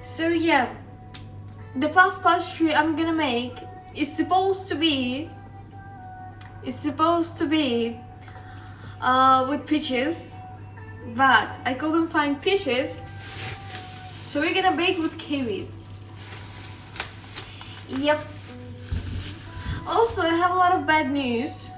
So yeah, the puff pastry I'm gonna make is supposed to be with peaches, but I couldn't find peaches, so we're gonna bake with kiwis. Yep. Also, I have a lot of bad news.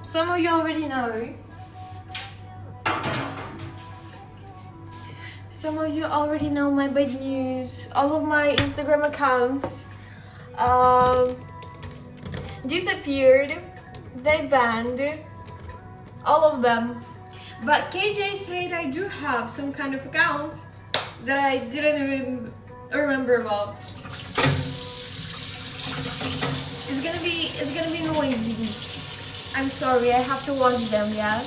Some of you already know. Some of you already know my bad news. All of my Instagram accounts disappeared. They banned all of them. But KJ said I do have some kind of account that I didn't even remember about. It's gonna be noisy. I'm sorry, I have to watch them, yeah?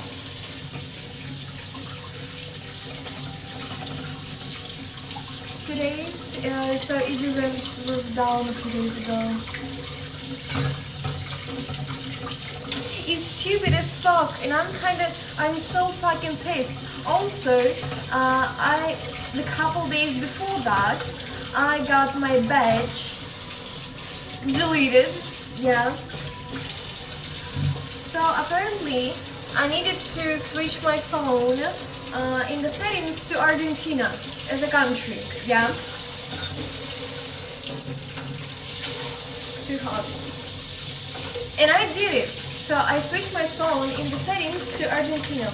Today's so Egypt was down a few days ago. It's stupid as fuck, and I'm so fucking pissed. Also, the couple days before that, I got my badge deleted, yeah. So apparently, I needed to switch my phone in the settings to Argentina as a country, yeah. Too hot. And I did it. So I switched my phone in the settings to Argentina.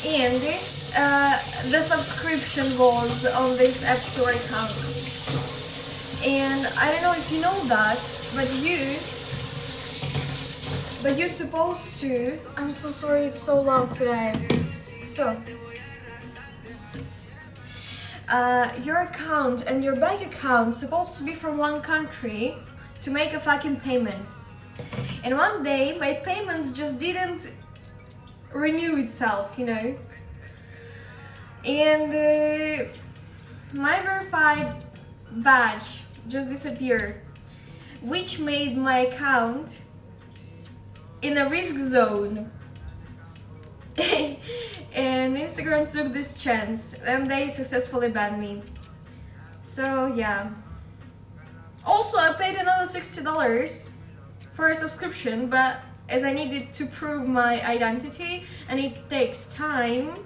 And the subscription was on this App Store account. And I don't know if you know that, but you're supposed to. I'm so sorry, it's so loud today. So, your account and your bank account supposed to be from one country to make a fucking payment. And one day my payments just didn't renew itself, you know. And my verified badge just disappeared, which made my account in a risk zone. And Instagram took this chance and they successfully banned me. So yeah. Also, I paid another $60 for a subscription, but as I needed to prove my identity and it takes time,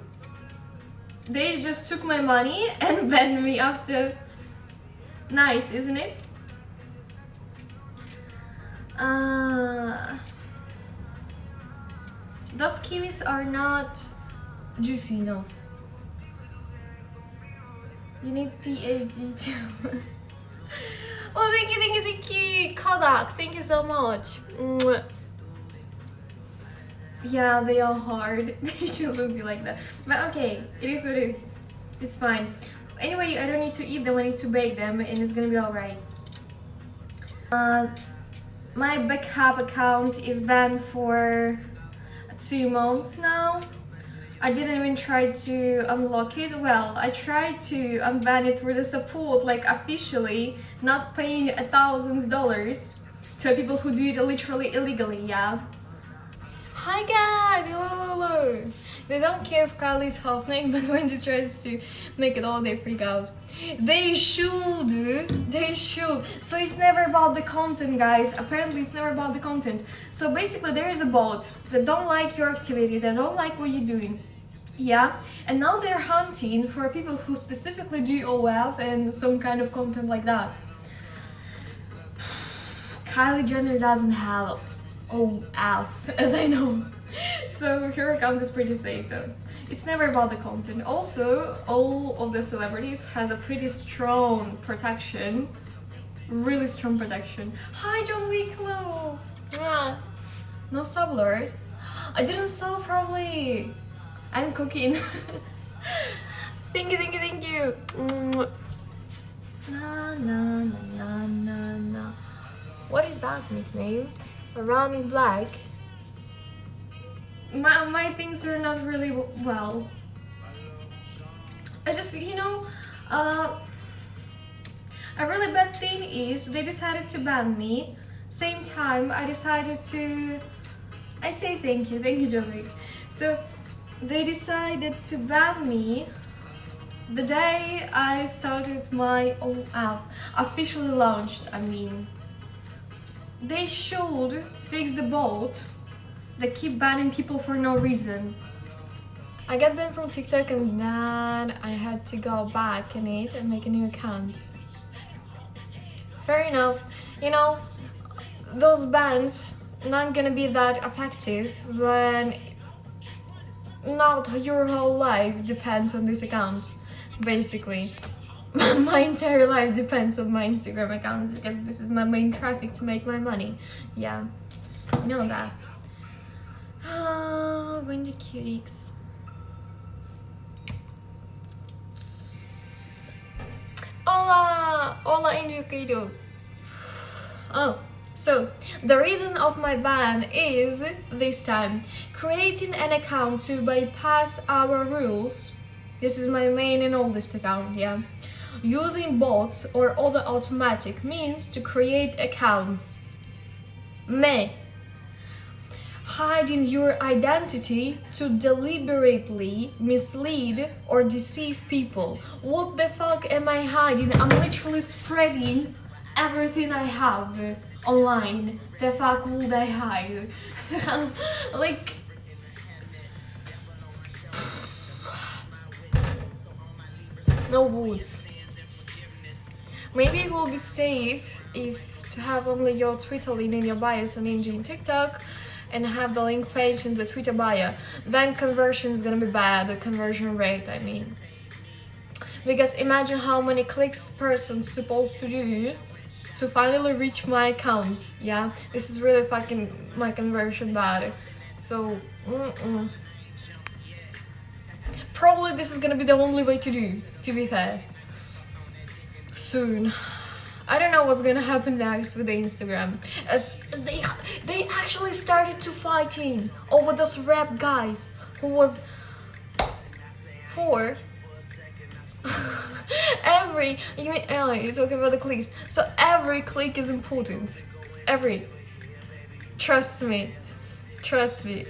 they just took my money and banned me after. Nice, isn't it? Those kiwis are not juicy enough. You need PhD too. Oh, thank you, Kodak. Thank you so much. Yeah, they are hard. They shouldn't be like that. But okay, it is what it is. It's fine. Anyway, I don't need to eat them, I need to bake them, and it's gonna be alright. My backup account is banned for 2 months now. I didn't even try to unlock it. Well, I tried to unban it for the support, like officially, not paying $1,000 to people who do it literally illegally, yeah. Hi guys, hello. They don't care if Kylie's half naked, but Wendy tries to make it all, they freak out. They should, they should. So it's never about the content, guys. Apparently it's never about the content. So basically there is a bot that don't like your activity, they don't like what you're doing. Yeah, and now they're hunting for people who specifically do OF and some kind of content like that. Kylie Jenner doesn't have OF, as I know. So her account is pretty safe though. It's never about the content. Also, all of the celebrities has a pretty strong protection. Really strong protection. Hi John Wick, hello. Yeah. No sublord. I didn't saw probably. I'm cooking. Thank you. Na na na na na. What is that nickname? Around black. My things are not really well. I just, you know, a really bad thing is they decided to ban me. Same time I decided to. I say thank you, Joey. So they decided to ban me, the day I started my own app, officially launched, I mean, they should fix the bot that keep banning people for no reason. I got banned from TikTok and then I had to go back in it and make a new account. Fair enough, you know, those bans not gonna be that effective when not your whole life depends on this account, basically. My entire life depends on my Instagram accounts because this is my main traffic to make my money. Yeah, you know that. Wendy Cutie. Hola, indicator. Oh, so the reason of my ban is this time creating an account to bypass our rules. This is my main and oldest account, yeah. Using bots or other automatic means to create accounts. Me. Hiding your identity to deliberately mislead or deceive people. What the fuck am I hiding? I'm literally spreading everything I have online. The fuck would I hide? Like, no words. Maybe it will be safe if to have only your Twitter link in your bios on in TikTok and have the link page in the Twitter bio. Then conversion is gonna be bad, the conversion rate, I mean. Because imagine how many clicks person's supposed to do to finally reach my account, yeah? This is really fucking my conversion bad. So, probably this is gonna be the only way to do, to be fair. Soon. I don't know what's gonna happen next with the Instagram. As they actually started to fighting over those rap guys who was for you're talking about the clicks. So every click is important. Every. Trust me.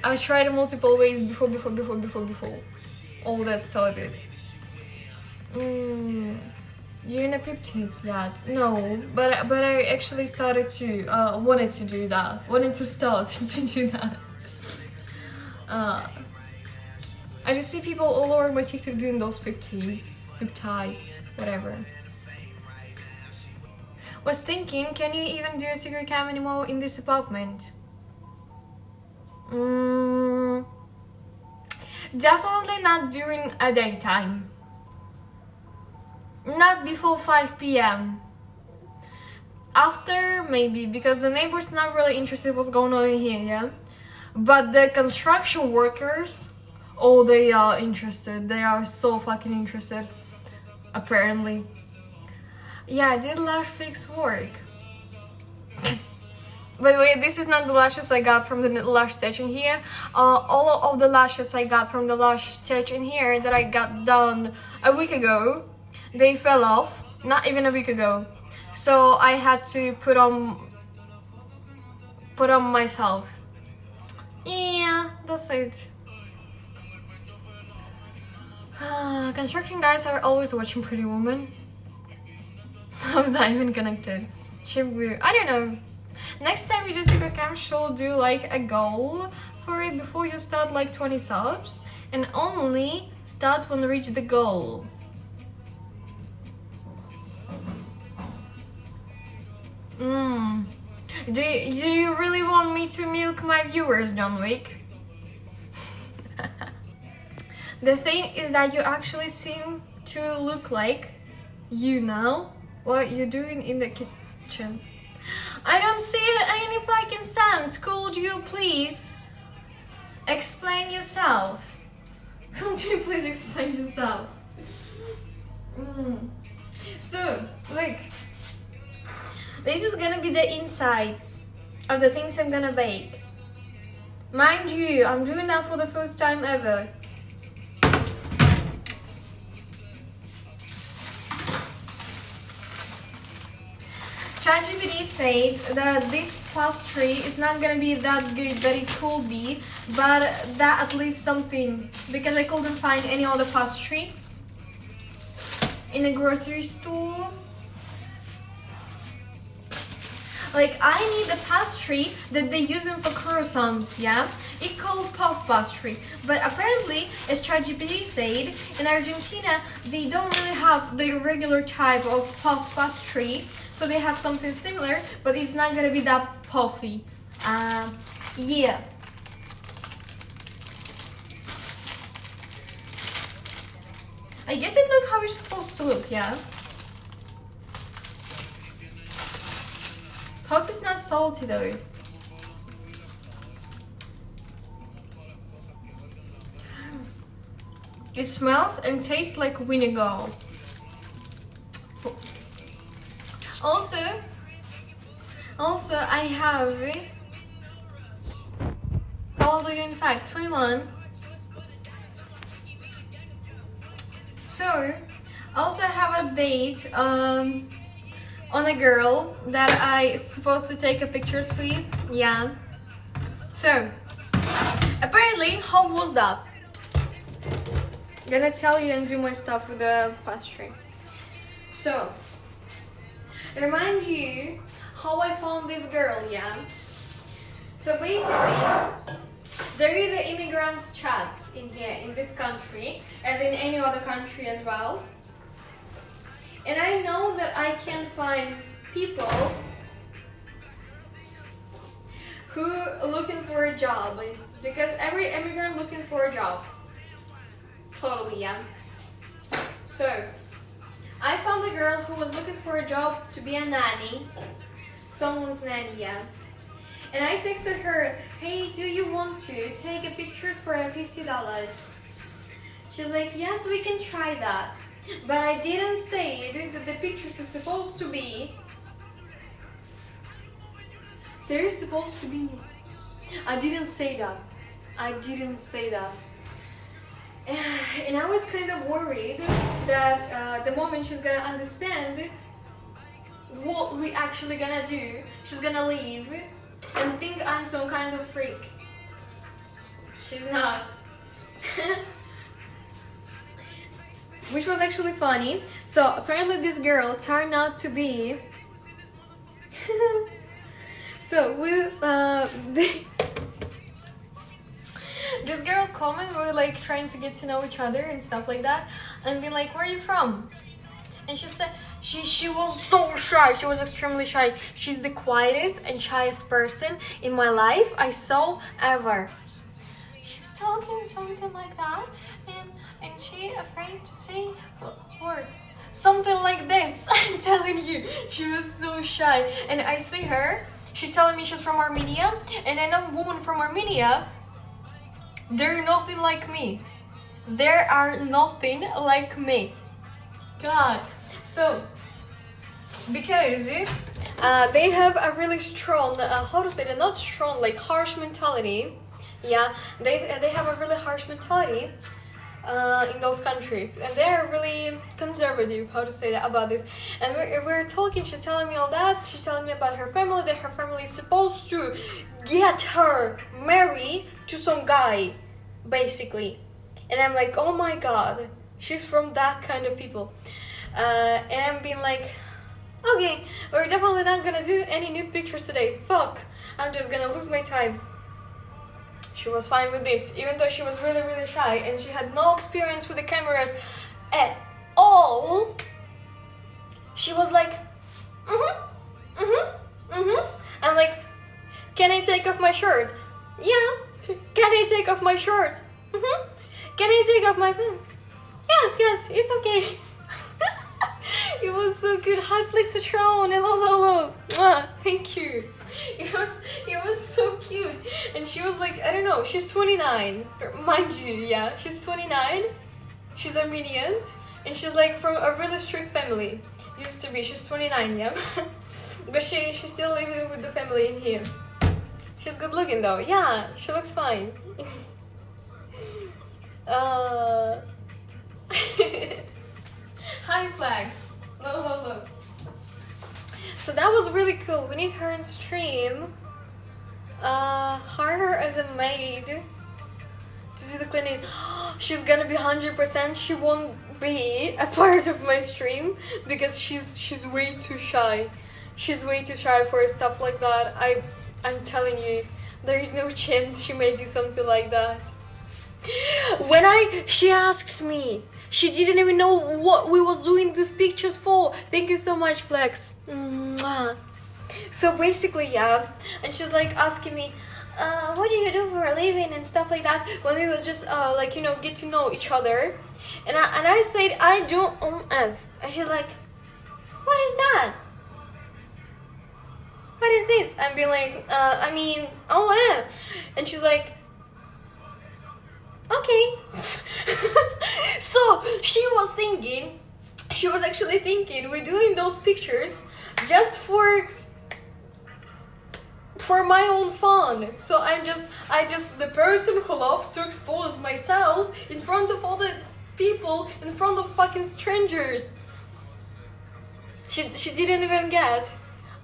I tried multiple ways before all that started. You're in a peptides yet? No, but I actually started to wanted to start to do that. I just see people all over my TikTok doing those peptides, whatever. Was thinking, can you even do a secret cam anymore in this apartment? Definitely not during a daytime. Not before 5 p.m. After, maybe, because the neighbors not really interested what's going on in here, yeah? But the construction workers, oh, they are interested. They are so fucking interested, apparently. Yeah, did lash fix work? By the way, this is not the lashes I got from the lash station here. All of the lashes I got from the lash station here that I got done a week ago, they fell off, not even a week ago. So I had to put on myself. Yeah, that's it. Construction guys are always watching Pretty Woman. How's that even connected? Should we? I don't know. Next time you do secret cam, should do like a goal for it before you start like 20 subs, and only start when you reach the goal. Do you really want me to milk my viewers, John Wick? The thing is that you actually seem to look like you know what you're doing in the kitchen. I don't see any fucking sense. Could you please explain yourself? Could you please explain yourself? So, look. This is gonna be the insides of the things I'm gonna bake. Mind you, I'm doing that for the first time ever. ChatGPT said that this pastry is not gonna be that good that it could be, but that at least something, because I couldn't find any other pastry in a grocery store. Like, I need a pastry that they use for croissants, yeah? It's called puff pastry. But apparently, as ChatGPT said, in Argentina, they don't really have the regular type of puff pastry. So they have something similar, but it's not gonna be that puffy. Yeah. I guess it looks how it's supposed to look, yeah? Hope it's not salty though. It smells and tastes like vinegar. Also I have, how old are you in fact? 21. So, also have a date on a girl that I supposed to take a pictures with. Yeah. So, apparently, how was that? Gonna tell you and do my stuff with the pastry. So, remind you how I found this girl, yeah? So basically, there is an immigrants chat in here, in this country, as in any other country as well. And I know that I can find people who are looking for a job, because every immigrant looking for a job. Totally, yeah. So, I found a girl who was looking for a job to be a nanny, someone's nanny, yeah. And I texted her, hey, do you want to take a pictures for $50? She's like, yes, we can try that. But I didn't say that the pictures are supposed to be... They're supposed to be... I didn't say that. I didn't say that. And I was kind of worried that the moment she's gonna understand what we actually gonna do, she's gonna leave and think I'm some kind of freak. She's not. Which was actually funny. So apparently this girl turned out to be so this girl comment, we were like trying to get to know each other and stuff like that, and be like, where are you from? And she said she was so shy. She was extremely shy. She's the quietest and shyest person in my life I saw ever. She's talking something like that, and she afraid to say words. Something like this. I'm telling you, she was so shy. And I see her. She's telling me she's from Armenia, and I know women from Armenia. They're nothing like me. There are nothing like me. God. So, because they have a really strong, how to say that? Not strong, like harsh mentality. Yeah, they have a really harsh mentality in those countries, and they're really conservative. How to say that about this? And we're talking. She's telling me all that. She's telling me about her family. That her family is supposed to get her married to some guy, basically. And I'm like, oh my god, she's from that kind of people. And I'm being like, okay, we're definitely not gonna do any nude pictures today. Fuck, I'm just gonna lose my time. She was fine with this, even though she was really, really shy and she had no experience with the cameras at all. She was like, I'm like, can I take off my shirt? Yeah. Can I take off my shirt? Can I take off my pants? Yes, it's okay. It was so good. Hi, Flexatron. Hello. Thank you. It was so cute. And she was like, I don't know, she's 29. Mind you, yeah, she's 29. She's Armenian. And she's like from a really strict family. Used to be. She's 29, yeah. But she's still living with the family in here. She's good looking though. Yeah, she looks fine. Hi, Flags. Hello. So that was really cool. We need her in stream. Hire her as a maid to do the cleaning. She's gonna be 100%. She won't be a part of my stream because she's way too shy. She's way too shy for stuff like that. I'm telling you, there is no chance she may do something like that. She asked me, she didn't even know what we was doing these pictures for. Thank you so much, Flex. Mwah. So basically, yeah, and she's like asking me, what do you do for a living and stuff like that, when we was just like, you know, get to know each other. And I said I do F, and she's like, what is that? What is this? I'm being like, I mean, F. And she's like, okay. So she was actually thinking we're doing those pictures just for my own fun. So I just the person who loves to expose myself in front of all the people, in front of fucking strangers. She didn't even get.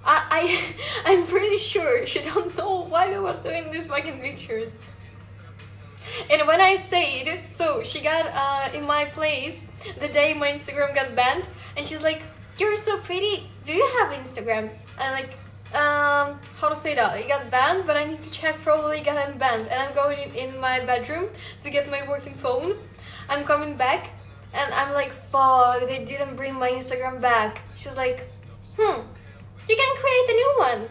I'm pretty sure she don't know why I was doing these fucking pictures. And when I said, so she got in my place the day my Instagram got banned, and she's like, you're so pretty, do you have Instagram? I'm like, how to say that? It got banned, but I need to check, probably got unbanned. And I'm going in my bedroom to get my working phone. I'm coming back, and I'm like, fuck, they didn't bring my Instagram back. She's like, you can create a new one.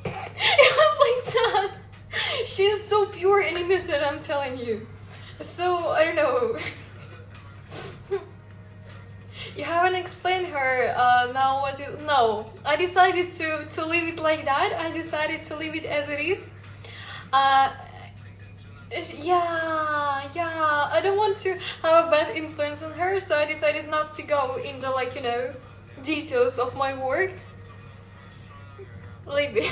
It was like that. She's so pure and innocent, I'm telling you. So, I don't know. You haven't explained her now what you... No, I decided to leave it like that. I decided to leave it as it is. Yeah, I don't want to have a bad influence on her, so I decided not to go into, like, you know, details of my work. Leave it.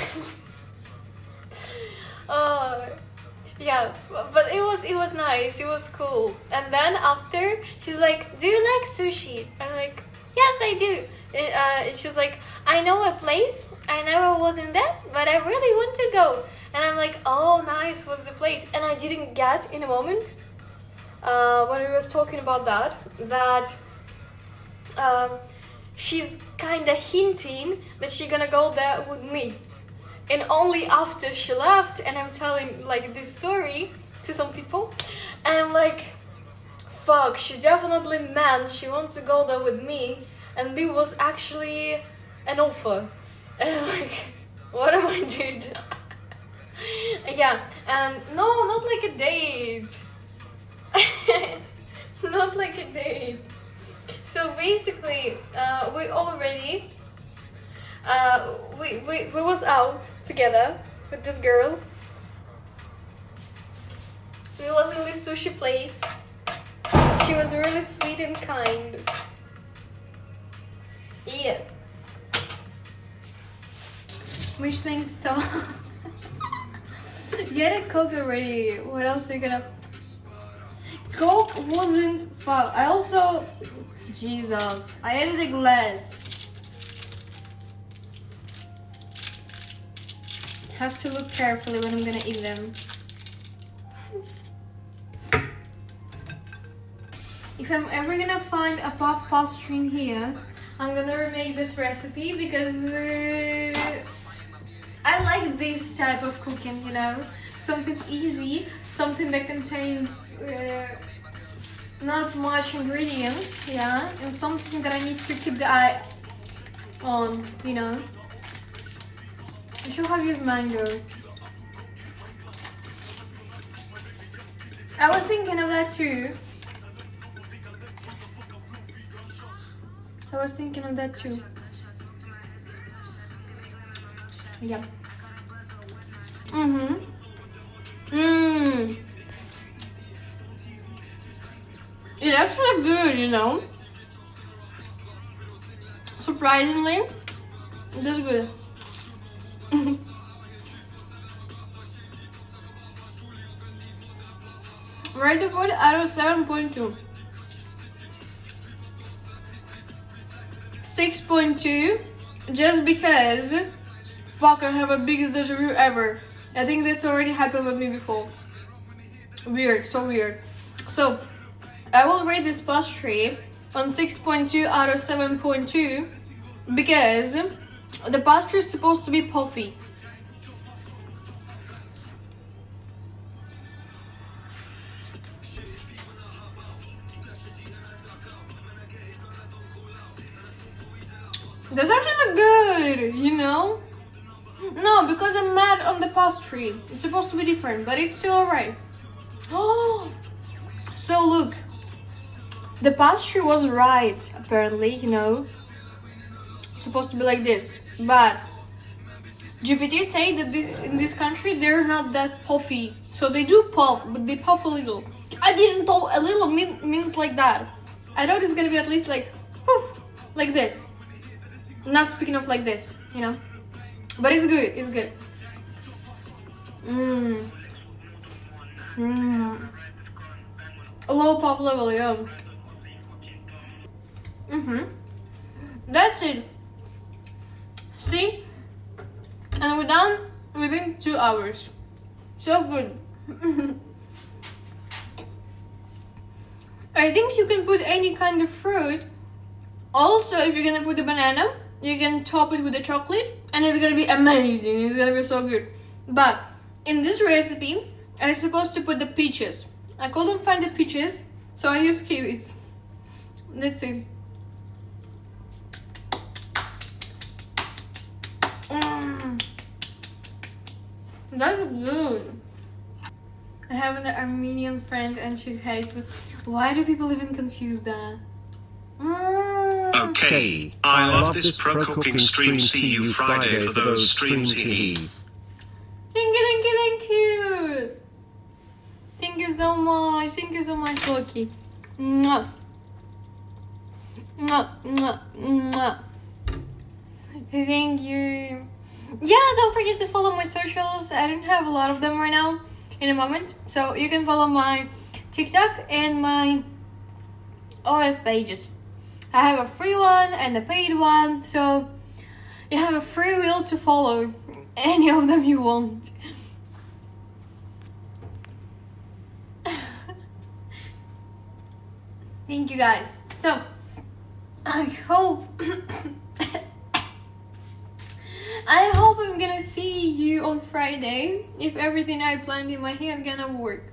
Yeah, but it was nice, it was cool. And then after, she's like, do you like sushi? I'm like, yes, I do. And she's like, I know a place, I never was in that, but I really want to go. And I'm like, oh, nice, what's the place? And I didn't get in a moment when we was talking about that she's kind of hinting that she's gonna go there with me. And only after she left, and I'm telling like this story to some people, and I'm like, fuck, she definitely meant she wants to go there with me, and this was actually an offer. And I'm like, what am I doing? Yeah, and no, not like a date. Not like a date. So basically, we already we was out together with this girl. We was in this sushi place. She was really sweet and kind. Yeah. Which things still? You had a Coke already. What else are you gonna? Coke wasn't fun. I also, Jesus, I added a glass. Have to look carefully when I'm gonna eat them. If I'm ever gonna find a puff pastry in here, I'm gonna remake this recipe because I like this type of cooking, you know? Something easy, something that contains not much ingredients, yeah? And something that I need to keep the eye on, you know? I should have used mango. I was thinking of that too. Yep. It's actually good, you know. Surprisingly, it is good. Rate the food out of 7.2. 6.2, just because fuck, I have a biggest deja vu ever. I think this already happened with me before. Weird, so weird. So I will rate this pastry on 6.2 out of 7.2 because the pastry is supposed to be puffy. That's actually good, you know? No, because I'm mad on the pastry. It's supposed to be different, but it's still alright. Oh, so look. The pastry was right, apparently, you know. It's supposed to be like this. But GPT say that in this country, they're not that puffy. So they do puff, but they puff a little. I didn't know a little means like that. I thought it's gonna be at least like, poof, like this. Not speaking of like this, you know. But it's good, it's good. A low pop level, yeah. That's it. See? And we're done within 2 hours. So good. I think you can put any kind of fruit. Also, if you're gonna put a banana, you can top it with the chocolate and it's gonna be amazing. It's gonna be so good. But in this recipe, I'm supposed to put the peaches. I couldn't find the peaches, so I used kiwis. That's it. That's good. I have an Armenian friend and she hates me. Why do people even confuse that? Okay, I love this pro cooking stream. See you Friday for those streams. Thank you. Thank you so much. Thank you so much, Loki. Mwah. Mwah, mwah, mwah. Thank you. Yeah, don't forget to follow my socials. I don't have a lot of them right now in a moment. So you can follow my TikTok and my OF pages. I have a free one and a paid one. So you have a free will to follow any of them you want. Thank you guys. So I hope I'm gonna see you on Friday if everything I planned in my head gonna work.